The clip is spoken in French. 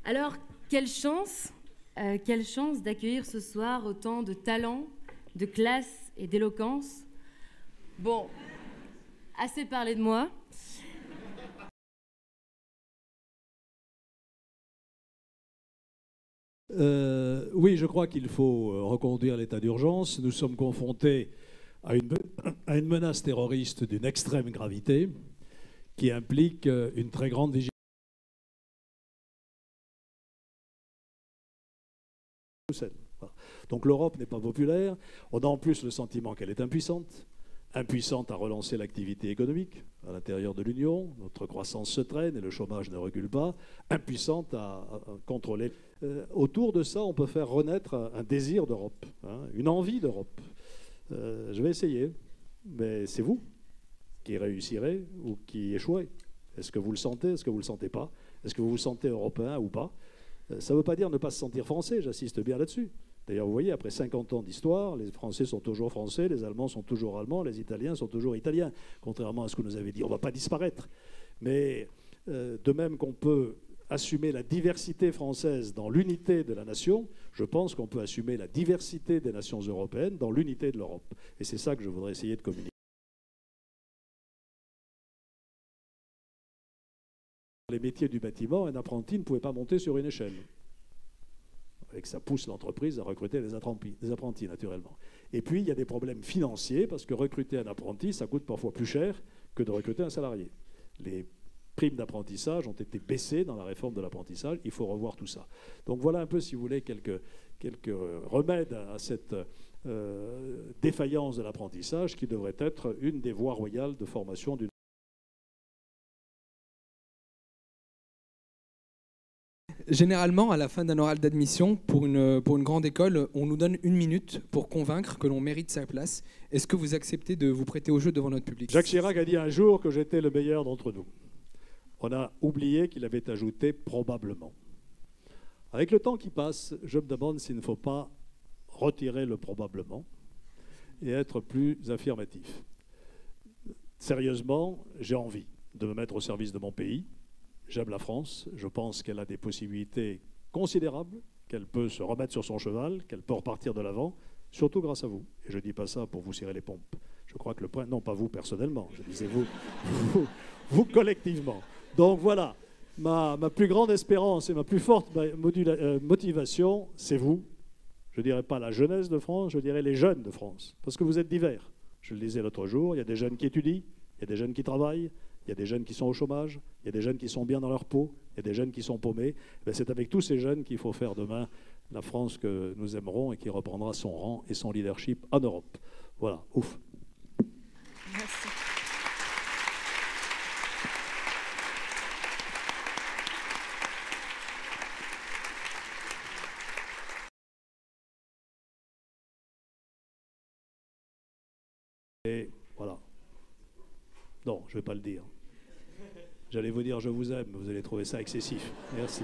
Alors, quelle chance d'accueillir ce soir autant de talent, de classe et d'éloquence. Bon, assez parlé de moi. Oui, je crois qu'il faut reconduire l'état d'urgence. Nous sommes confrontés à une menace terroriste d'une extrême gravité qui implique une très grande vigilance. Donc l'Europe n'est pas populaire. On a en plus le sentiment qu'elle est impuissante. Impuissante à relancer l'activité économique à l'intérieur de l'Union. Notre croissance se traîne et le chômage ne recule pas. Impuissante à contrôler. Autour de ça, on peut faire renaître un désir d'Europe, hein, une envie d'Europe. Je vais essayer, mais c'est vous qui réussirez ou qui échouerez. Est-ce que vous le sentez? Est-ce que vous ne le sentez pas? Est-ce que vous vous sentez européen ou pas? Ça ne veut pas dire ne pas se sentir français, j'insiste bien là-dessus. D'ailleurs, vous voyez, après 50 ans d'histoire, les Français sont toujours français, les Allemands sont toujours allemands, les Italiens sont toujours italiens, contrairement à ce que nous avez dit. On ne va pas disparaître. Mais de même qu'on peut assumer la diversité française dans l'unité de la nation, je pense qu'on peut assumer la diversité des nations européennes dans l'unité de l'Europe. Et c'est ça que je voudrais essayer de communiquer. Les métiers du bâtiment, un apprenti ne pouvait pas monter sur une échelle. Et que ça pousse l'entreprise à recruter des apprentis, naturellement. Et puis, il y a des problèmes financiers, parce que recruter un apprenti, ça coûte parfois plus cher que de recruter un salarié. Les primes d'apprentissage ont été baissées dans la réforme de l'apprentissage. Il faut revoir tout ça. Donc voilà un peu, si vous voulez, quelques remèdes à cette défaillance de l'apprentissage qui devrait être une des voies royales de formation d'une. Généralement, à la fin d'un oral d'admission, pour une grande école, on nous donne 1 minute pour convaincre que l'on mérite sa place. Est-ce que vous acceptez de vous prêter au jeu devant notre public? Jacques Chirac a dit un jour que j'étais le meilleur d'entre nous. On a oublié qu'il avait ajouté probablement. Avec le temps qui passe, je me demande s'il ne faut pas retirer le probablement et être plus affirmatif. Sérieusement, j'ai envie de me mettre au service de mon pays. J'aime la France, je pense qu'elle a des possibilités considérables, qu'elle peut se remettre sur son cheval, qu'elle peut repartir de l'avant, surtout grâce à vous. Et je ne dis pas ça pour vous cirer les pompes. Je crois que le point, non pas vous personnellement, je disais vous collectivement. Donc voilà, ma plus grande espérance et ma plus forte motivation, c'est vous. Je ne dirais pas la jeunesse de France, je dirais les jeunes de France, parce que vous êtes divers. Je le disais l'autre jour, il y a des jeunes qui étudient, il y a des jeunes qui travaillent, il y a des jeunes qui sont au chômage, il y a des jeunes qui sont bien dans leur peau, il y a des jeunes qui sont paumés. C'est avec tous ces jeunes qu'il faut faire demain la France que nous aimerons et qui reprendra son rang et son leadership en Europe. Voilà, ouf. Merci. Et voilà. Non, je ne vais pas le dire. J'allais vous dire je vous aime, mais vous allez trouver ça excessif. Merci.